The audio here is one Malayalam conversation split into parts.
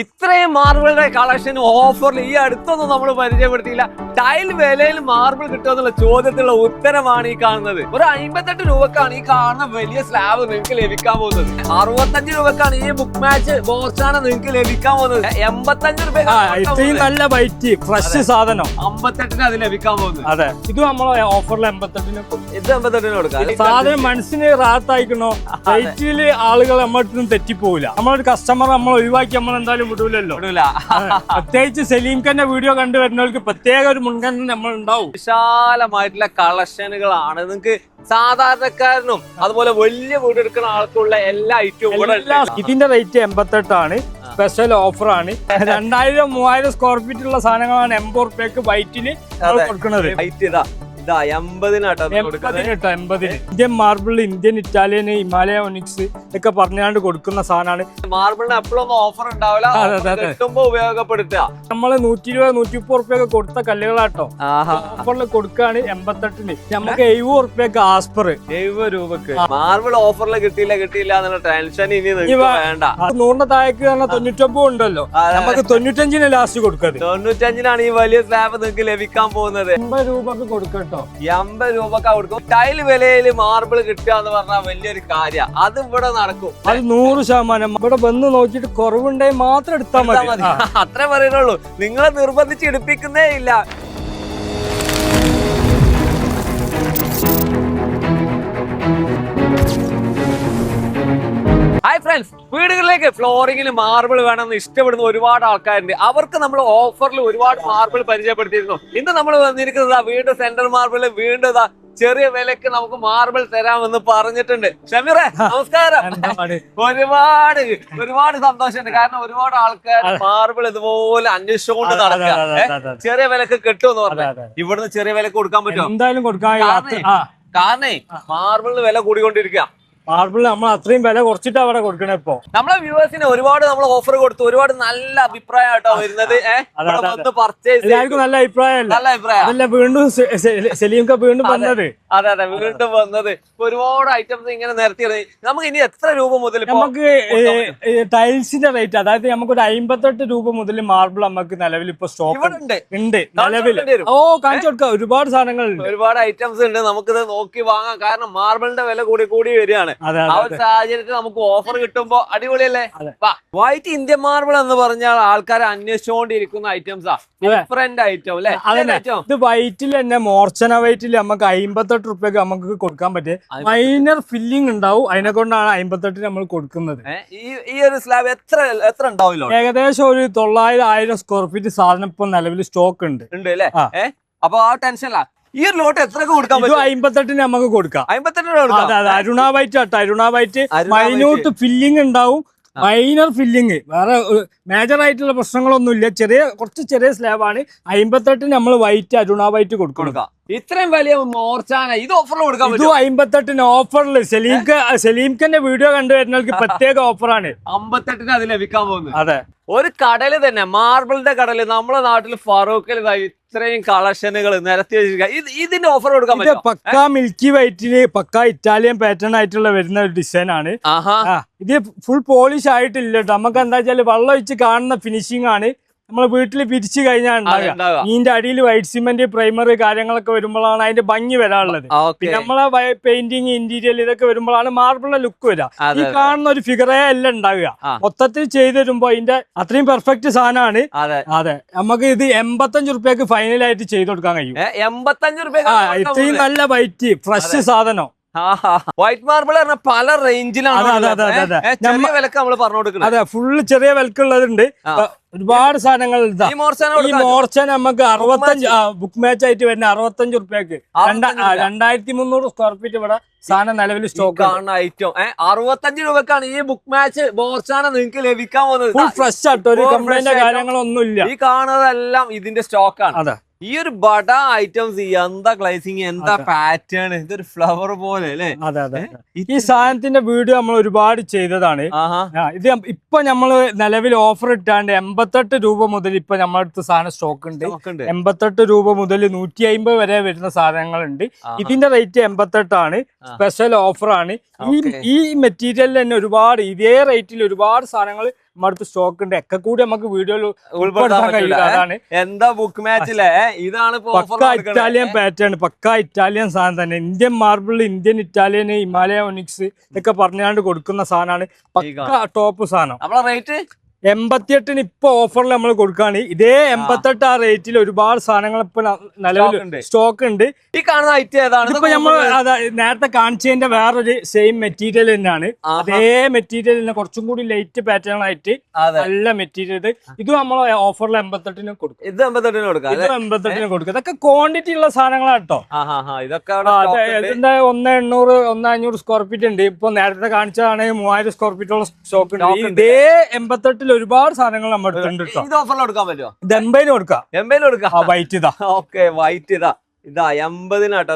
ഇത്രയും മാർബിളുടെ കളക്ഷൻ ഓഫറിൽ ഈ അടുത്തൊന്നും നമ്മൾ പരിചയപ്പെടുത്തിയില്ല. ടൈൽ വിലയിൽ മാർബിൾ കിട്ടുമെന്നുള്ള ചോദ്യത്തിലുള്ള ഉത്തരമാണ് ഈ കാണുന്നത്. ഒരു 58 രൂപക്കാണ് ഈ കാണുന്ന വലിയ സ്ലാബ് നിങ്ങൾക്ക് ലഭിക്കാൻ പോകുന്നത്. 65 രൂപക്കാണ് ഈ ബുക്ക് മാച്ച് ബോർച്ചാന നിങ്ങൾക്ക് ലഭിക്കാൻ പോകുന്നത്. 85 രൂപ നല്ല വൈറ്റ് ഫ്രഷ് സാധനം 58 അത് ലഭിക്കാൻ പോകുന്നത്. അതെ, ഇത് നമ്മളെ ഓഫറിൽ 88 ഇത് 58 കൊടുക്കാം. സാധനം മനസ്സിന് റാത്തായിക്കണോ, റേറ്റില് ആളുകൾ നമ്മളടുത്ത് തെറ്റിപ്പോവില്ല. നമ്മളൊരു കസ്റ്റമർ നമ്മൾ ഒഴിവാക്കി നമ്മൾ എന്തായാലും വിടൂലല്ലോ. പ്രത്യേകിച്ച് സലീം ഖാന്റെ വീഡിയോ കണ്ടുവരുന്നവർക്ക് പ്രത്യേക ഒരു മുൻഗണന നമ്മൾ ഉണ്ടാവും. വിശാലമായിട്ടുള്ള കളക്ഷനുകളാണ്. നിങ്ങൾക്ക് സാധാരണക്കാരനും അതുപോലെ വലിയ വീട് എടുക്കുന്ന ആൾക്കുള്ള എല്ലാ ഐറ്റവും. ഇതിന്റെ റേറ്റ് 88 ആണ്. സ്പെഷ്യൽ ഓഫർ ആണ്. 2000-3000 സ്ക്വയർ ഫീറ്റ് ഉള്ള സാധനങ്ങളാണ് 80 റുപ്യക്ക് വൈറ്റിന് കൊടുക്കുന്നത്. Indian marble, Indian Italian, Himalaya Onyx ഒക്കെ പറഞ്ഞാണ്ട് കൊടുക്കുന്ന സാധനമാണ്. മാർബിളിന് എപ്പോഴും ഓഫർ ഉണ്ടാവില്ല, ഉപയോഗപ്പെടുത്തുക. നമ്മള് 120-130 റുപ്യൊക്കെ കൊടുത്ത കല്ലുകളാട്ടോ ഓഫറിൽ കൊടുക്കാണ് 88-ന്. നമുക്ക് 70 റുപ്യക്ക് ആസ്പർ 70 രൂപക്ക് മാർബിൾ ഓഫറിൽ കിട്ടിയില്ല എന്നുള്ള ടെൻഷൻ ഇനി വേണ്ട. 100 താഴേക്ക് 99 ഉണ്ടല്ലോ, നമുക്ക് 95-ന് ലാസ്റ്റ് കൊടുക്കുന്നത്. 95-നാണ് ഈ വലിയ സ്ലാബ് നിങ്ങൾക്ക് ലഭിക്കാൻ പോകുന്നത്. 80 രൂപക്ക് കൊടുക്കട്ടോ. 80 രൂപക്ക് കൊടുക്കും. ടൈൽ വിലയിൽ മാർബിൾ കിട്ടുക എന്ന് പറഞ്ഞാൽ വലിയൊരു കാര്യം. അത് ഇവിടെ നടക്കും. അത് 100%. ഇവിടെ വന്ന് നോക്കിയിട്ട് കുറവുണ്ടെങ്കിൽ മാത്രം എടുത്താൽ മതി. അത്രേ പറയുന്നുള്ളൂ. നിങ്ങളെ നിർബന്ധിച്ച് എടുപ്പിക്കുന്നേ ഇല്ല. ഹായ് ഫ്രണ്ട്സ്, വീടുകളിലേക്ക് ഫ്ലോറിംഗിൽ മാർബിൾ വേണമെന്ന് ഇഷ്ടപ്പെടുന്ന ഒരുപാട് ആൾക്കാരുണ്ട്. അവർക്ക് നമ്മൾ ഓഫറിൽ ഒരുപാട് മാർബിൾ പരിചയപ്പെടുത്തിയിരുന്നു. ഇന്ന് നമ്മൾ വന്നിരിക്കുന്നത് വീണ്ടും സെന്റർ മാർബിൾ വീണ്ടും ചെറിയ വിലക്ക് നമുക്ക് മാർബിൾ തരാമെന്ന് പറഞ്ഞിട്ടുണ്ട്. ഷമീറെ, നമസ്കാരം. ഒരുപാട് സന്തോഷമുണ്ട്. കാരണം ഒരുപാട് ആൾക്കാർ മാർബിൾ ഇതുപോലെ അന്വേഷിച്ചുകൊണ്ട് നടക്കുക. ചെറിയ വിലക്ക് കിട്ടുമെന്ന് പറഞ്ഞു. ഇവിടുന്ന് ചെറിയ വിലക്ക് കൊടുക്കാൻ പറ്റുമോ? എന്തായാലും കൊടുക്കാൻ. കാരണം മാർബിളിന് വില കൂടിക്കൊണ്ടിരിക്കുക. മാർബിൾ നമ്മൾ അത്രയും വില കുറച്ചിട്ട് അവിടെ കൊടുക്കണേ. ഇപ്പൊ നമ്മളെ വ്യൂവേഴ്സിന് ഒരുപാട് നമ്മൾ ഓഫർ കൊടുത്തു. ഒരുപാട് നല്ല അഭിപ്രായം ആട്ടോ വരുന്നത്. എല്ലാവർക്കും നല്ല അഭിപ്രായം. അതല്ല വീണ്ടും സലീം ഖാൻ വീണ്ടും വന്നത്. അതെ, വീണ്ടും വന്നത്. ഒരുപാട് ഐറ്റംസ് ഇങ്ങനെ നിരത്തിയത്. നമുക്ക് ഇനി എത്ര രൂപ മുതൽ നമുക്ക് ടൈൽസിന്റെ റേറ്റ്, അതായത് നമുക്കൊരു 58 രൂപ മുതൽ മാർബിൾ നമുക്ക് നിലവിൽ ഇപ്പൊ സ്റ്റോക്ക് ഉണ്ട് നിലവിൽ. കാണിച്ചു കൊടുക്കാം. ഒരുപാട് സാധനങ്ങളുണ്ട്, ഒരുപാട് ഐറ്റംസ് ഉണ്ട്. നമുക്കിത് നോക്കി വാങ്ങാം. കാരണം മാർബിളിന്റെ വില കൂടി വരികയാണ്. ആ ഒരു സാഹചര്യത്തിൽ നമുക്ക് ഓഫർ കിട്ടുമ്പോ അടിപൊളിയല്ലേ. വൈറ്റ് ഇന്ത്യൻ മാർബിൾ എന്ന് പറഞ്ഞാൽ ആൾക്കാർ അന്വേഷിച്ചുകൊണ്ടിരിക്കുന്ന ഐറ്റംസാ. ഡിഫറെന്റ് ഐറ്റം അല്ലെ. ഇത് വൈറ്റിൽ തന്നെ മോർച്ചന വൈറ്റിൽ നമുക്ക് 58 റുപ്യക്ക് നമുക്ക് കൊടുക്കാൻ പറ്റിയ മൈനർ ഫില്ലിംഗ് ഉണ്ടാവും. അതിനെ കൊണ്ടാണ് 58 നമ്മൾ കൊടുക്കുന്നത്. ഈ ഒരു സ്ലാബ് എത്ര ഉണ്ടാവില്ലോ? ഏകദേശം ഒരു 900-1000 സ്ക്വയർ ഫീറ്റ് സാധനം ഇപ്പൊ നിലവിൽ സ്റ്റോക്ക് ഉണ്ട് അല്ലേ. അപ്പൊ ആ ടെൻഷനല്ല. ഈ ഒരു ലോട്ട് എത്ര കൊടുക്കാൻ പറ്റും? 58-ന് നമുക്ക് കൊടുക്കാം. 58 അരുണ വൈറ്റ് ആട്ടോ. അരുണ വൈറ്റ് മൈന്യൂട്ട് ഫില്ലിംഗ് ഉണ്ടാവും. മൈനർ ഫില്ലിങ്, വേറെ മേജർ ആയിട്ടുള്ള പ്രശ്നങ്ങളൊന്നുമില്ല. കുറച്ച് ചെറിയ സ്ലാബാണ്. 58-ന് നമ്മൾ വൈറ്റ് അരുണ വൈറ്റ് കൊടുക്കാം. ഇത്രയും വലിയ മോർച്ചാന ഇത് ഓഫറിൽ കൊടുക്കാൻ പറ്റും. 58-ന് ഓഫറിൽ സലീം ഖാന്റെ വീഡിയോ കണ്ടുവരുന്നവർക്ക് പ്രത്യേക ഓഫറാണ്. 58-ന് അത് ലഭിക്കാൻ പോകുന്നത്. അതെ, ഒരു കടല് തന്നെ, മാർബിളിന്റെ കടല്. നമ്മുടെ നാട്ടിൽ ഫറൂഖിൽ ഇത്രയും കളക്ഷനുകൾ നിരത്തി വെച്ചിരിക്കുക. ഇതിന്റെ ഓഫർ കൊടുക്കാൻ പറ്റും. പക്ക മിൽക്കി വൈറ്റില് പക്ക ഇറ്റാലിയൻ പാറ്റേൺ ആയിട്ടുള്ള വരുന്ന ഒരു ഡിസൈൻ ആണ്. ഇത് ഫുൾ പോളിഷ് ആയിട്ടില്ല കേട്ടോ. നമുക്ക് എന്താ വെച്ചാൽ വെള്ളം ഒഴിച്ച് കാണുന്ന ഫിനിഷിംഗ് ആണ്. നമ്മള് വീട്ടിൽ പിരിച്ചു കഴിഞ്ഞാൽ ഉണ്ടാകുക. ഇതിന്റെ അടിയിൽ വൈറ്റ് സിമെന്റ് പ്രൈമർ കാര്യങ്ങളൊക്കെ വരുമ്പോഴാണ് അതിന്റെ ഭംഗി വരാനുള്ളത്. പിന്നെ നമ്മളെ പെയിന്റിങ് ഇന്റീരിയൽ ഇതൊക്കെ വരുമ്പോഴാണ് മാർബിളിന്റെ ലുക്ക് വരിക. ഈ കാണുന്ന ഒരു ഫിഗറേ അല്ല ഉണ്ടാവുക. മൊത്തത്തിൽ ചെയ്തു തരുമ്പോ അതിന്റെ അത്രയും പെർഫെക്റ്റ് സാധനമാണ്. അതെ, നമുക്ക് ഇത് 85 റുപ്യക്ക് ഫൈനലായിട്ട് ചെയ്ത് കൊടുക്കാൻ കഴിയും. 85 രൂപ. ഇത്രയും നല്ല വൈറ്റ് ഫ്രഷ് സാധനം. വൈറ്റ് മാർബിൾ പറഞ്ഞ പല റേഞ്ചിലാണ്. ചെറിയ വിലക്ക് നമ്മൾ പറഞ്ഞു കൊടുക്കുന്നത്. അതെ, ഫുള്ള് ചെറിയ വിലക്കുള്ളതുണ്ട്. ഒരുപാട് സാധനങ്ങൾ. ഈ മോർച്ചാൻ നമുക്ക് 65 ബുക്ക് മാച്ച് ആയിട്ട് വരുന്ന 65 റുപ്യക്ക് 2300 സ്ക്വയർ ഫീറ്റ് ഇവിടെ സാധനം നിലവിൽ സ്റ്റോക്ക് കാണുന്ന ഐറ്റം. 65 രൂപക്കാണ് ഈ ബുക്ക് മാച്ച് മോർച്ചാന നിങ്ങൾക്ക് ലഭിക്കാൻ പോകുന്നത്. ഫുൾ ഫ്രഷ് ആട്ടോ. ഒരു കംപ്ലൈന്റ് കാര്യങ്ങളൊന്നും ഈ കാണുന്നതെല്ലാം ഇതിന്റെ സ്റ്റോക്കാണ്. അതെ, ഈ ഒരു ബഡ ഐറ്റംസ് എന്താ ഗ്ലേസിങ്, എന്താ പാറ്റേൺ, ഇതൊരു ഫ്ലവർ പോലെ അല്ലേ. അതെ അതെ, ഈ സാധനത്തിന്റെ വീഡിയോ നമ്മൾ ഒരുപാട് ചെയ്തതാണ്. ഇത് ഇപ്പൊ നമ്മള് നിലവിൽ ഓഫർ ഇട്ടാണ്ട് 88 രൂപ മുതൽ ഇപ്പൊ നമ്മളടുത്ത് സാധനം സ്റ്റോക്ക് ഉണ്ട്. 88 രൂപ മുതൽ 150 വരെ വരുന്ന സാധനങ്ങളുണ്ട്. ഇതിന്റെ റേറ്റ് 88 ആണ്. സ്പെഷ്യൽ ഓഫർ ആണ്. ഈ മെറ്റീരിയലിൽ തന്നെ ഒരുപാട് ഇതേ റേറ്റിൽ ഒരുപാട് സാധനങ്ങൾ നമ്മുടെ അടുത്ത് സ്റ്റോക്ക് ഉണ്ട്. ഒക്കെ കൂടി നമുക്ക് വീഡിയോയിൽ ഉൾപ്പെടുത്താൻ കഴിയില്ല. അതാണ് എന്താ ബുക്ക് മാച്ചിലെ ഇതാണ് പക്ക ഇറ്റാലിയൻ പാറ്റേൺ, പക്ക ഇറ്റാലിയൻ സാധനം തന്നെ. Indian marble, Indian Italian, Himalaya Onyx ഇതൊക്കെ പറഞ്ഞാണ്ട് കൊടുക്കുന്ന സാധനമാണ്. പക്ക ടോപ്പ് സാധനം. നമ്മളെ റേറ്റ് 88 ഇപ്പൊ ഓഫറിൽ നമ്മൾ കൊടുക്കുകയാണ്. ഇതേ 88 ആ റേറ്റിൽ ഒരുപാട് സാധനങ്ങൾ ഇപ്പൊ നിലവിൽ സ്റ്റോക്ക് ഉണ്ട്. ഈ കാണുന്ന ഐറ്റം ഏതാണ്? ഇപ്പൊ നമ്മൾ നേരത്തെ കാണിച്ചതിന്റെ വേറൊരു സെയിം മെറ്റീരിയൽ തന്നെയാണ്. അതേ മെറ്റീരിയൽ തന്നെ കുറച്ചും കൂടി ലൈറ്റ് പാറ്റേൺ ആയിട്ട് നല്ല മെറ്റീരിയൽ. ഇത് നമ്മൾ ഓഫറിൽ 88 കൊടുക്കും. ഇത് 88 കൊടുക്കാം. ഇത് 88 കൊടുക്കും. ഇതൊക്കെ ക്വാണ്ടിറ്റി ഉള്ള സാധനങ്ങളാണ് കേട്ടോ. ഇതൊക്കെ 1800 1500 സ്ക്വയർ ഫീറ്റ് ഉണ്ട്. ഇപ്പൊ നേരത്തെ കാണിച്ചതാണ് 3000 സ്ക്വയർ ഫീറ്റോളം സ്റ്റോക്ക് ഉണ്ട്. ഇതേ 88 ഒരുപാട് സാധനങ്ങൾ നമ്മൾ എടുത്തിട്ടുണ്ട് കേട്ടോ. ഇത് ഓഫറിൽ കൊടുക്കാൻ പറ്റുമോ? ഇത് 80 കൊടുക്കാം. 80 കൊടുക്കാം. വൈറ്റ് ഇതാ. ഓക്കെ, വൈറ്റ് ഇതാ 80 കേട്ടോ.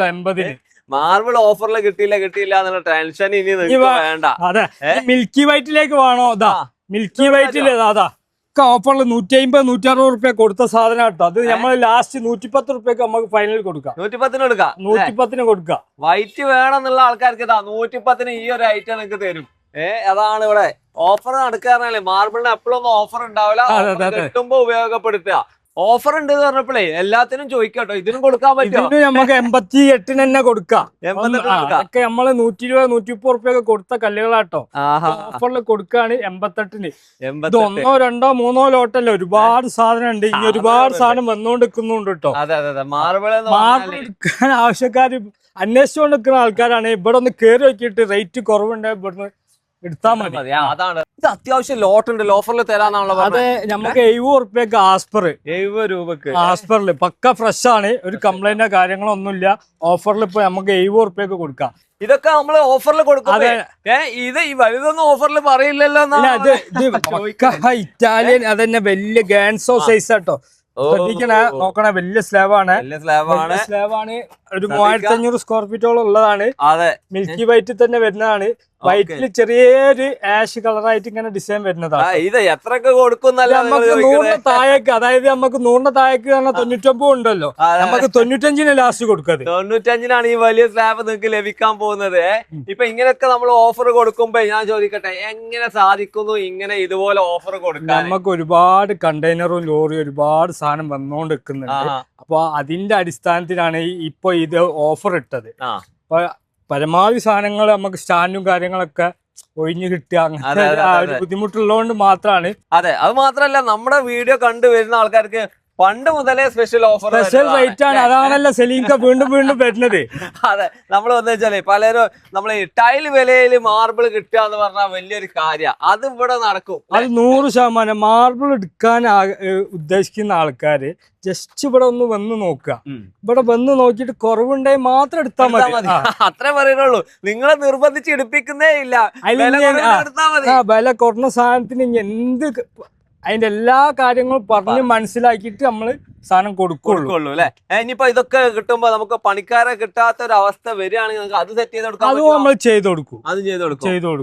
80 മാർബിൾ ഓഫറിൽ കിട്ടിയില്ല എന്നുള്ള ടെൻഷൻ ഇനി വേണ്ട. അതെ, മിൽക്കി വൈറ്റിലേക്ക് വേണോ? അതാ മിൽക്കി വൈറ്റില് അതാ ഓഫറിൽ 150 160 റുപ്യ കൊടുത്ത സാധനം കേട്ടോ. അത് നമ്മൾ ലാസ്റ്റ് 110 റുപ്യക്ക് നമുക്ക് ഫൈനൽ കൊടുക്കാം. 110 കൊടുക്കാം. 110 കൊടുക്കാം. വൈറ്റ് വേണം എന്നുള്ള ആൾക്കാർക്ക് ഇതാ 110 ഈ ഒരു ഐറ്റം നിങ്ങൾക്ക് തരും. അതാണ് ഇവിടെ ഓഫർ നടക്കാറല്ലേ. മാർബിളിന് എപ്പോഴൊന്നും ഓഫർ ഉണ്ടാവില്ല. കിട്ടുമ്പോ ഉപയോഗപ്പെടുത്തുക. ഓഫർ ഉണ്ട് എന്ന് പറഞ്ഞപ്പോഴേ എല്ലാത്തിനും ചോദിക്കാട്ടോ. ഇതിനും കൊടുക്കാൻ പറ്റും. നമുക്ക് 88 തന്നെ കൊടുക്കാം. ഒക്കെ നമ്മള് 120 130 റുപ്യൊക്കെ കൊടുത്ത കല്ലുകളാട്ടോ. ഓഫറിൽ കൊടുക്കാണ് 88. ഇത് 1 2 3 ലോട്ടല്ല, ഒരുപാട് സാധനം ഉണ്ട്. ഇനി ഒരുപാട് സാധനം വന്നുകൊണ്ടിരിക്കുന്നുണ്ട് കേട്ടോ. മാർബിൾ എടുക്കാൻ ആവശ്യക്കാര് അന്വേഷിച്ചുകൊണ്ട് നിൽക്കുന്ന ആൾക്കാരാണ്. ഇവിടെ ഒന്ന് കയറി നോക്കിയിട്ട് റേറ്റ് കുറവുണ്ട് ഇവിടുന്ന് എടുത്താൽ മതി. അതാണ് ഇത് അത്യാവശ്യം ലോട്ട് ഉണ്ട്. ഓഫറിൽ തരാന്നാണല്ലോ. അതെ, നമുക്ക് 70 റുപ്യക്ക് ആസ്പർ. 70 രൂപക്ക് ആസ്പറിൽ പക്ക ഫ്രഷ് ആണ്. ഒരു കംപ്ലൈന്റോ കാര്യങ്ങളോ ഒന്നുമില്ല. ഓഫറിൽ ഇപ്പൊ നമുക്ക് 70 റുപ്യക്ക് കൊടുക്കാം. ഇതൊക്കെ നമ്മള് ഓഫറിൽ കൊടുക്കും. ഇത് ഈ വലുതൊന്നും ഓഫറിൽ പറയില്ലല്ലോ. ഇറ്റാലിയൻ അതന്നെ വലിയ ഗാൻസോ സൈസ് ആട്ടോ. ശ്രദ്ധിക്കണേ, നോക്കണേ, വലിയ സ്ലാബാണ്. ഒരു 3500 സ്ക്വയർ ഫീറ്റോളം ഉള്ളതാണ്. മിൽക്കി വൈറ്റ് തന്നെ വരുന്നതാണ്. വൈറ്റിൽ ചെറിയൊരു ആഷ് കളറായിട്ട് ഇങ്ങനെ ഡിസൈൻ വരുന്നതാണ്. ഇത് എത്രയൊക്കെ കൊടുക്കുന്നല്ല നമുക്ക് 100 താഴേക്ക്, അതായത് നമുക്ക് 100 താഴേക്ക് 99 ഉണ്ടല്ലോ, നമുക്ക് 95 ലാസ്റ്റ് കൊടുക്കുന്നത്. 95 ഈ വലിയ സ്ലാബ് നിങ്ങൾക്ക് ലഭിക്കാൻ പോകുന്നത്. ഇപ്പൊ ഇങ്ങനെയൊക്കെ നമ്മൾ ഓഫർ കൊടുക്കുമ്പോ ഞാൻ ചോദിക്കട്ടെ, എങ്ങനെ സാധിക്കുന്നു ഇങ്ങനെ ഇതുപോലെ ഓഫർ കൊടുക്കാൻ? നമുക്ക് ഒരുപാട് കണ്ടെയ്നറും ലോറിയും ഒരുപാട് സാധനം വന്നുകൊണ്ടിരിക്കുന്നുണ്ട്. അപ്പൊ അതിന്റെ അടിസ്ഥാനത്തിലാണ് ഇപ്പൊ ഇത് ഓഫർ ഇട്ടത്. അപ്പൊ പരമാവധി സാധനങ്ങൾ നമുക്ക് സ്റ്റാൻഡും കാര്യങ്ങളൊക്കെ ഒഴിഞ്ഞു കിട്ടുക, അങ്ങനെ ബുദ്ധിമുട്ടുള്ളതുകൊണ്ട് മാത്രമാണ്. അതെ, അത് മാത്രല്ല നമ്മുടെ വീഡിയോ കണ്ടുവരുന്ന ആൾക്കാർക്ക് പണ്ട് മുതലേ സ്പെഷ്യൽ ഓഫർ, സ്പെഷ്യൽ റേറ്റ് ആണ്. അതാണല്ലോ സെലീങ്ക വീണ്ടും വീണ്ടും വരുന്നത്. അതെ, നമ്മൾ വന്നു വെച്ചാലേ പലരും നമ്മളെ ടൈൽ വിലയിൽ മാർബിൾ കിട്ടുക എന്ന് പറഞ്ഞാൽ വലിയൊരു കാര്യം. അത് ഇവിടെ നടക്കും. അത് 100% മാർബിൾ എടുക്കാൻ ഉദ്ദേശിക്കുന്ന ആൾക്കാര് ജസ്റ്റ് ഇവിടെ ഒന്ന് വന്ന് നോക്കുക. ഇവിടെ വന്ന് നോക്കിയിട്ട് കുറവുണ്ടായി മാത്രം എടുത്താൽ മതി. അത്രേ പറയുന്നുള്ളൂ. നിങ്ങളെ നിർബന്ധിച്ച് എടുപ്പിക്കുന്നേ ഇല്ല. വില കുറഞ്ഞ സാധനത്തിന് എന്ത് അതിന്റെ എല്ലാ കാര്യങ്ങളും പറഞ്ഞ് മനസ്സിലാക്കിയിട്ട് നമ്മള് സാധനം കൊടുക്കുള്ളൂ അല്ലെ. ഇനിയിപ്പോ ഇതൊക്കെ കിട്ടുമ്പോ നമുക്ക് പണിക്കാരെ കിട്ടാത്ത ഒരു അവസ്ഥ വരികയാണെങ്കിൽ അത് സെറ്റ് ചെയ്ത് കൊടുക്കാം. അത് നമ്മൾ ചെയ്ത് കൊടുക്കും.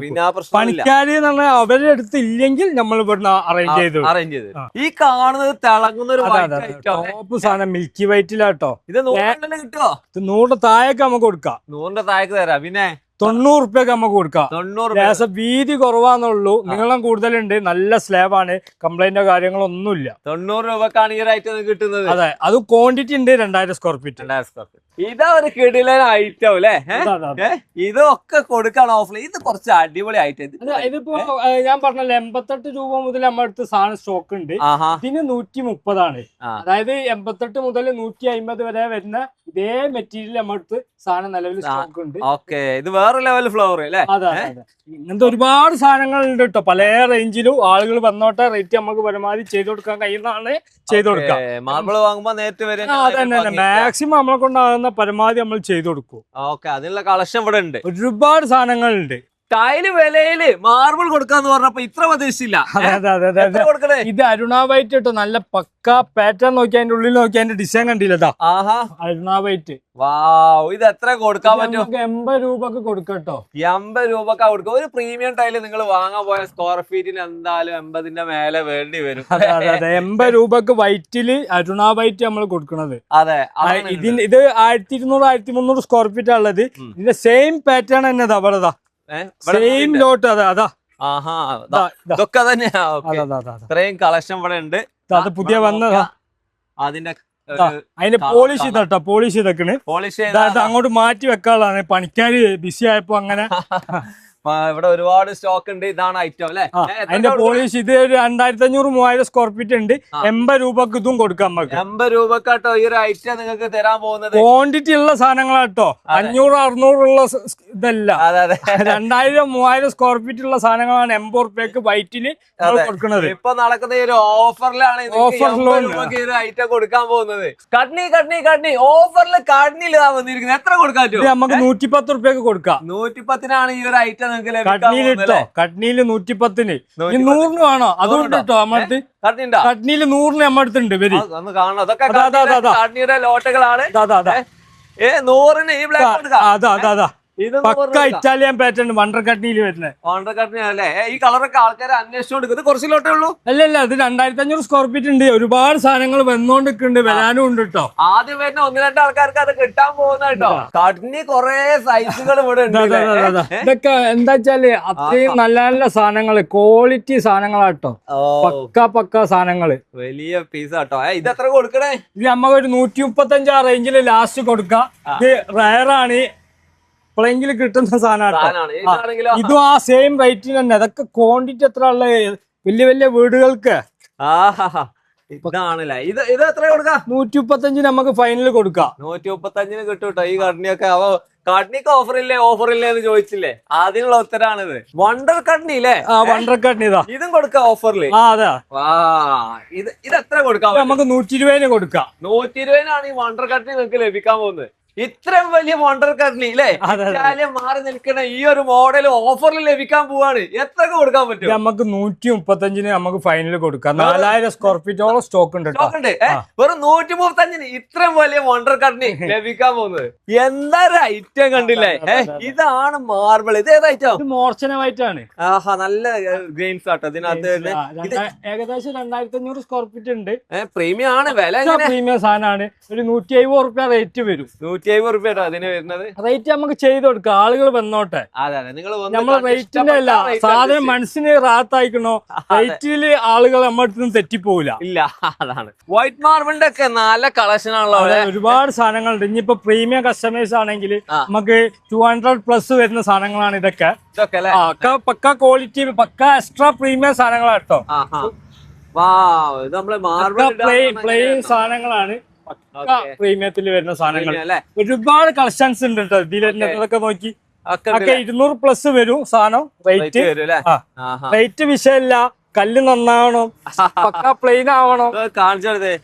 പിന്നെ ആ പ്രശ്നം പണിക്കാര് അവരുടെ അടുത്ത് ഇല്ലെങ്കിൽ നമ്മൾ ഇവിടുന്ന് അറേഞ്ച് ചെയ്ത്. ഈ കാണുന്നത് തിളങ്ങുന്ന ഒരു ടോപ്പ് സാധനം മിൽക്കി വൈറ്റിലാട്ടോ. ഇത് 100 കിട്ടുമോ? 100 താഴേക്ക് നമുക്ക് കൊടുക്കാം. 100 താഴേക്ക് തരാം. പിന്നെ 90 റുപ്യക്ക് നമുക്ക് കൊടുക്കാം. 90 വീതി കുറവാന്നുള്ളൂ, നീളം കൂടുതലുണ്ട്, നല്ല സ്ലാബാണ്, കംപ്ലൈന്റോ കാര്യങ്ങളോ ഒന്നുമില്ല. 90 രൂപക്കാണ് ഈ റേറ്റ് കിട്ടുന്നത്. അതെ, അത് ക്വാണ്ടിറ്റി ഉണ്ട്. 2000 സ്ക്വയർ ഫീറ്റ്. ഇതാ ഒരു കിടിലൻ ഐറ്റം അല്ലേ. ഇതൊക്കെ കൊടുക്കാണ് ഓഫർ. ഇത് കുറച്ച് അടിപൊളി ഐറ്റം. ഇതിപ്പോ ഞാൻ പറഞ്ഞല്ലോ 88 രൂപ മുതൽ നമ്മുടെ അടുത്ത് സാധനം സ്റ്റോക്ക് ഉണ്ട്. ഇതിന് 130 ആണ്. അതായത് 88 മുതൽ 150 വരെ വരുന്ന ഇതേ മെറ്റീരിയൽ നമ്മുടെ അടുത്ത് സാധനം നിലവിൽ സ്റ്റോക്ക് ഉണ്ട്. ഓക്കെ, ഇത് വേറെ ലെവൽ ഫ്ലവർ അല്ലേ. അതെ, ഇങ്ങനത്തെ ഒരുപാട് സാധനങ്ങൾ ഉണ്ട് കേട്ടോ. പല റേഞ്ചിലും ആളുകൾ വന്നോട്ടെ, റേറ്റ് നമുക്ക് പരമാവധി ചെയ്ത് കൊടുക്കാൻ കഴിയുന്നതാണ് ചെയ്ത് കൊടുക്കാം. മാർബിൾ വാങ്ങുമ്പോ നേരിട്ട് വരെ മാക്സിമം നമ്മളെ കൊണ്ടാകുന്ന പരമാവധി നമ്മൾ ചെയ്തു കൊടുക്കും. ഓക്കെ, അതിനുള്ള കളക്ഷൻ ഇവിടെ ഉണ്ട്. ഒരുപാട് സാധനങ്ങളുണ്ട്. ടൈല് വിലയില് മാർബിൾ കൊടുക്കാന്ന് പറഞ്ഞപ്പോ ഇത്ര പ്രതീക്ഷിച്ചില്ല. ഇത് അരുണ വൈറ്റ് കേട്ടോ. നല്ല പക്ക പാറ്റേൺ നോക്കി അതിന്റെ ഉള്ളിൽ നോക്കി അതിന്റെ ഡിസൈൻ കണ്ടില്ലതാ. അരുണ വൈറ്റ്. ഇത് എത്ര കൊടുക്കാൻ പറ്റും? 80 രൂപക്ക് കൊടുക്കട്ടോ. 80 രൂപക്കാ കൊടുക്കുക. ഒരു പ്രീമിയം ടൈല് നിങ്ങൾ വാങ്ങാൻ പോയ സ്ക്വയർ ഫീറ്റിന് എന്തായാലും 80ന്റെ മേലെ വേണ്ടി വരും. അതെ, 80 രൂപക്ക് വൈറ്റില് അരുണ വൈറ്റ് നമ്മൾ കൊടുക്കണത്. അതെ, ഇത് 1200 1300 സ്ക്വയർ ഫീറ്റ് ഉള്ളത്. ഇതിന്റെ സെയിം പാറ്റേൺ തന്നെ അവിടെതാ സെയിം ലോട്ട്. അതാ ആഹാ ഇതൊക്കെ തന്നെയാ ഇത്രയും കളക്ഷൻ ഇവിടെ ഉണ്ട്. അത് പുതിയ വന്നതാ. അതിന്റെ അതിന്റെ പോളിഷ് ചെയ്തട്ടോ, പോളിഷ് ചെയ്തേക്കണ്. പോളിഷ് അങ്ങോട്ട് മാറ്റി വെക്കാനുള്ളതാണ്, പണിക്കാര് ബിസി ആയപ്പോ അങ്ങനെ. ഇവിടെ ഒരുപാട് സ്റ്റോക്ക് ഉണ്ട്. ഇതാണ് ഐറ്റം അല്ലെ? അതിന്റെ പോളിഷ് ഇത് 2500-3000 സ്ക്വയർ ഫീറ്റ് ഉണ്ട്. 80 രൂപക്ക് ഇതും കൊടുക്കാം നമുക്ക്. 80 രൂപക്കാട്ടോ ഈ ഒരു ഐറ്റം നിങ്ങൾക്ക് തരാൻ പോകുന്നത്. ക്വാണ്ടിറ്റി ഉള്ള സാധനങ്ങളാട്ടോ, 500-600 ഉള്ള ഇതല്ല. 2000-3000 സ്ക്വയർ ഫീറ്റ് ഉള്ള സാധനങ്ങളാണ് 80 രൂപയ്ക്ക് വൈറ്റിന് കൊടുക്കുന്നത്. ഇപ്പൊ നടക്കുന്ന ഈ ഒരു ഓഫറിലാണ് ഈ ഒരു ഐറ്റം കൊടുക്കാൻ പോകുന്നത്. കട്നി ഓഫറിൽ കട്നിയിൽ വന്നിരിക്കുന്നത്. എത്ര കൊടുക്കാൻ പറ്റും? നമുക്ക് 110 രൂപയ്ക്ക് കൊടുക്കാം. 110-ാണ് ഈ ഒരു ഐറ്റം. കട്നിയിലിട്ടോ, കട്നിയില് 110-ന്. 100-ന് വേണോ? അതുകൊണ്ട് കേട്ടോ നമ്മളടുത്ത് കട്നിയില് 100-ന് നമ്മടുത്തുണ്ട്. കട്നിയുടെ ലോട്ടുകളാണ്. 100-ന് ഈ ബ്ലാക്ക് അതാ പക്ക ഇറ്റാലിയൻ പാറ്റേൺ വണ്ടർ കട്നിയിൽ വരുന്നത്. വണ്ടർ കട്നി അല്ലേ? ഈ കളറൊക്കെ ആൾക്കാർ അന്വേഷിച്ചോണ്ട് കുറച്ച് ലോട്ടേ ഉള്ളൂ. അല്ലല്ല, ഇത് 2500 സ്ക്വയർ ഫീറ്റ് ഉണ്ട്. ഒരുപാട് സാധനങ്ങൾ വന്നോണ്ടിരിക്കുന്നുണ്ട്, വരാനും ഉണ്ട് കേട്ടോ. ആദ്യം വരുന്ന 1-2 ആൾക്കാർക്ക് അത് കിട്ടാൻ പോകുന്ന കേട്ടോ. കട്നി കൊറേ സൈസുകൾ ഇവിടെ ഉണ്ട്. ഇതൊക്കെ എന്താ വെച്ചാല് അത്രയും നല്ല നല്ല സാധനങ്ങള്, ക്വാളിറ്റി സാധനങ്ങളാട്ടോ. പക്ക സാധനങ്ങള്, വലിയ പീസ് കേട്ടോ. ഇത് എത്ര കൊടുക്കണേ? ഇത് നമുക്ക് ഒരു 135 ആ റേഞ്ചില് ലാസ്റ്റ് കൊടുക്കാം. ഇത് റയറാണ്, എപ്പോഴെങ്കിലും കിട്ടുന്ന സാധനമാണ്. ഇതും ആ സെയിം റേറ്റിന് തന്നെ. അതൊക്കെ ക്വാണ്ടിറ്റി എത്ര ഉള്ള വലിയ വലിയ വീടുകൾക്ക്. ഇതാണല്ലേ? ഇത് എത്ര കൊടുക്കാം? 135 നമുക്ക് ഫൈനൽ കൊടുക്കാം. 135 കിട്ടും കേട്ടോ ഈ കട്നിയൊക്കെ. അപ്പൊ കട്നിക്ക് ഓഫറില്ലേ എന്ന് ചോദിച്ചില്ലേ? അതിനുള്ള ഉത്തരാണിത്. വണ്ടർ കട്നി അല്ലേ? വണ്ടർ കട്നി ഇതാ, ഇതും കൊടുക്കാം ഓഫറില്. അതെ. ഇത് എത്ര കൊടുക്കാം? നമുക്ക് 120-ന് കൊടുക്കാം. 120-നാണ് ഈ വണ്ടർ കട്നി നിങ്ങൾക്ക് ലഭിക്കാൻ പോകുന്നത്. ഇത്രയും വലിയ വണ്ടർ കട്നി അല്ലേ? ഇറ്റാലിയൻ മാറി നിൽക്കുന്ന ഈ ഒരു മോഡൽ ഓഫറിൽ ലഭിക്കാൻ പോവാണ്. എത്ര കൊടുക്കാൻ പറ്റും? നമുക്ക് 135-ന് നമുക്ക് ഫൈനൽ കൊടുക്കാം. 4000 സ്ക്വയർ ഫീറ്റോളം സ്റ്റോക്ക് ഉണ്ട്. വെറും 135-ന് ഇത്രയും വലിയ വണ്ടർ കട്നി ലഭിക്കാൻ പോകുന്നത്. എന്താ ഒരു ഐറ്റം കണ്ടില്ലേ? ഇതാണ് മാർബിൾ. ഇത് ഏത് ഐറ്റം? ഇത് മോർച്ചനമായിട്ടാണ്. ആഹാ, നല്ല ഗ്രെയിൻസ് ആട്ടോ ഇതിനകത്ത്. ഏകദേശം 2500 സ്ക്വയർ ഫീറ്റ് ഉണ്ട്. പ്രീമിയം ആണ്, വില പ്രീമിയം സാധനമാണ്. ഒരു 150 രൂപ റേറ്റ് വരും. 150 രൂപ അതിന് വരുന്നത്. റേറ്റ് നമുക്ക് ചെയ്ത് കൊടുക്കാം, ആളുകൾ വന്നോട്ടെ. നമ്മൾ റേറ്റിന്റെ അല്ല, സാധനം മനസ്സിന് റാത്തായിക്കണോ, റേറ്റില് ആളുകൾ നമ്മുടെ അടുത്ത് നിന്ന് തെറ്റിപ്പോവില്ല. ഇല്ല, അതാണ്. വൈറ്റ് മാർബിളിന്റെ ഒക്കെ നല്ല കളക്ഷൻ ആണല്ലോ. ഒരുപാട് സാധനങ്ങളുണ്ട്. ഇനിയിപ്പോ പ്രീമിയം കസ്റ്റമേഴ്സ് ആണെങ്കിൽ നമുക്ക് 200+ വരുന്ന സാധനങ്ങളാണ് ഇതൊക്കെ. പക്ക ക്വാളിറ്റി, പക്ക എക്സ്ട്രാ പ്രീമിയം സാധനങ്ങളാട്ടോ. പ്ലെയിൻ സാധനങ്ങളാണ്, പ്രീമിയത്തിൽ വരുന്ന സാധനങ്ങൾ. ഒരുപാട് കളക്ഷൻസ് ഉണ്ട് കേട്ടോ ഇതിലൊക്കെ നോക്കി. 200+ വരും സാധനം. റേറ്റ് വിഷയമില്ല. കല്ല് നന്നാവണം, പക്ക പ്ലെയിൻ ആവണം. കാണിച്ചേ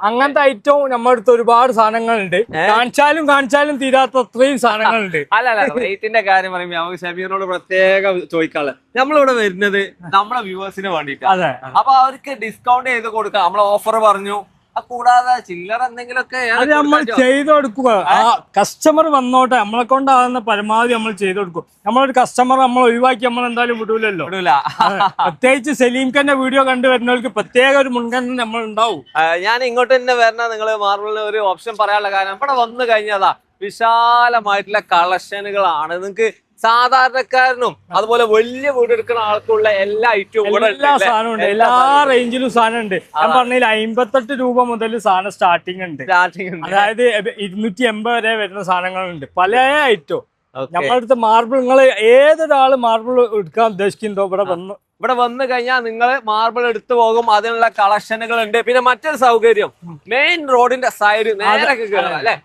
അങ്ങനത്തെ ഐറ്റവും നമ്മുടെ അടുത്ത് ഒരുപാട് സാധനങ്ങളുണ്ട്. കാണിച്ചാലും തീരാത്ത അത്രയും സാധനങ്ങളുണ്ട്. അല്ല, റേറ്റിന്റെ കാര്യം പറയുമ്പോ നമുക്ക് ഷമീറിനോട് പ്രത്യേകം ചോദിക്കാനുള്ളത്, നമ്മളിവിടെ വരുന്നത് നമ്മുടെ വ്യൂവേഴ്സിന് വേണ്ടിട്ട്. അപ്പൊ അവർക്ക് ഡിസ്കൗണ്ട് ചെയ്ത് കൊടുക്കാം. നമ്മൾ ഓഫർ പറഞ്ഞു, കൂടാതെ ചില്ലറ എന്തെങ്കിലുമൊക്കെ അത് നമ്മൾ ചെയ്ത് കൊടുക്കുക. കസ്റ്റമർ വന്നോട്ടെ, നമ്മളെ കൊണ്ടാകുന്ന പരമാവധി നമ്മൾ ചെയ്ത് കൊടുക്കും. നമ്മളൊരു കസ്റ്റമർ നമ്മൾ ഒഴിവാക്കി നമ്മൾ എന്തായാലും വിടൂലല്ലോ. പ്രത്യേകിച്ച് സലീംഖാന്റെ വീഡിയോ കണ്ടുവരുന്നവർക്ക് പ്രത്യേക ഒരു മുൻഗണന നമ്മൾ ഉണ്ടാവും. ഞാൻ ഇങ്ങോട്ട് തന്നെ വരണ നിങ്ങൾ മാർബിളിന് ഒരു ഓപ്ഷൻ പറയാനുള്ള കാരണം, ഇവിടെ വന്നു കഴിഞ്ഞതാ വിശാലമായിട്ടുള്ള കളക്ഷനുകളാണ്. നിങ്ങൾക്ക് സാധാരണക്കാരനും അതുപോലെ വലിയ വീട് എടുക്കുന്ന ആൾക്കുള്ള എല്ലാ ഐറ്റവും എല്ലാ സാധനവും ഉണ്ട്. എല്ലാ റേഞ്ചിലും സാധനം ഉണ്ട്. ഞാൻ പറഞ്ഞതിൽ 58 രൂപ മുതൽ സാധനം സ്റ്റാർട്ടിംഗ് ഉണ്ട്. അതായത് 280 വരെ വരുന്ന സാധനങ്ങളുണ്ട്. പല ഐറ്റവും നമ്മളടുത്ത് മാർബിൾ. നിങ്ങൾ ഏതൊരാള് മാർബിൾ എടുക്കാൻ ഉദ്ദേശിക്കുന്നതോ ഇവിടെ വന്നു കഴിഞ്ഞാൽ നിങ്ങൾ മാർബിൾ എടുത്തു പോകും. അതിനുള്ള കളക്ഷനുകൾ ഉണ്ട്. പിന്നെ മറ്റൊരു സൗകര്യം, മെയിൻ റോഡിന്റെ സൈഡ് നേരെ കയറാം അല്ലെ?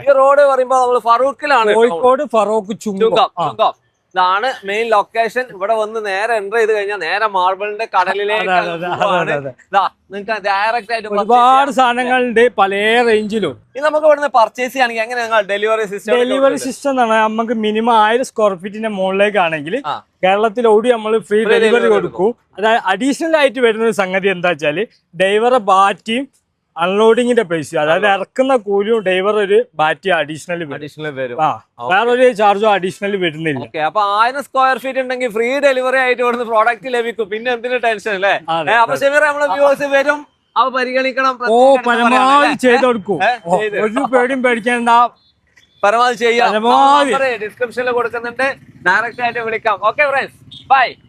ഈ റോഡ് പറയുമ്പോ നമ്മൾ ഫറൂഖിലാണ്, കോഴിക്കോട് ഫറൂഖ് ചുങ്കം. ഇതാണ് മെയിൻ ലൊക്കേഷൻ. ഇവിടെ വന്ന് നേരെ എൻ്റർ ചെയ്ത് കഴിഞ്ഞാൽ നേരെ മാർബിളിന്റെ കടലിലേക്ക് നിങ്ങൾക്ക് ഡയറക്റ്റ് ആയിട്ട് ഒരുപാട് സാധനങ്ങളുണ്ട് പല റേഞ്ചിലും. ഇത് നമുക്ക് ഇവിടുന്ന് പർച്ചേസ് ചെയ്യുകയാണെങ്കിൽ എങ്ങനെ ഡെലിവറി സിസ്റ്റം എന്നാണ്. നമുക്ക് മിനിമം 1000 സ്ക്വയർ ഫീറ്റിന്റെ മുകളിലേക്കാണെങ്കിൽ കേരളത്തിൽ ഓടി നമ്മൾ ഫ്രീ ഡെലിവറി കൊടുക്കും. അതായത് അഡീഷണൽ ആയിട്ട് വരുന്ന ഒരു സംഗതി എന്താ വെച്ചാല് ഡ്രൈവറെ ബാറ്റിയും അൺലോഡിങ്ങിന്റെ പൈസ, അതായത് ഇറക്കുന്ന കൂലിയും ഡ്രൈവർ ഒരു ബാറ്റി അഡീഷണൽ വരും. വേറൊരു ചാർജോ അഡീഷണൽ വരുന്നില്ല. അപ്പൊ 1000 സ്ക്വയർ ഫീറ്റ് ഉണ്ടെങ്കിൽ ഫ്രീ ഡെലിവറി ആയിട്ട് ഇവിടുന്ന് പ്രോഡക്റ്റ് ലഭിക്കും. പിന്നെ എന്തിനു ടെൻഷൻ അല്ലേ? അപ്പൊ നമ്മളെ വ്യൂവേഴ്സ് വരും, അവ പരിഗണിക്കണം. പരമാവധി ചെയ്ത് കൊടുക്കും. ഒരു പേടിയും പേടിക്കേണ്ട. പരമാവധി ചെയ്യാം. പരമാവധി. ഡിസ്ക്രിപ്ഷനിൽ കൊടുക്കുന്നുണ്ട്, ഡയറക്റ്റ് ആയിട്ട് വിളിക്കാം. Okay friends, by.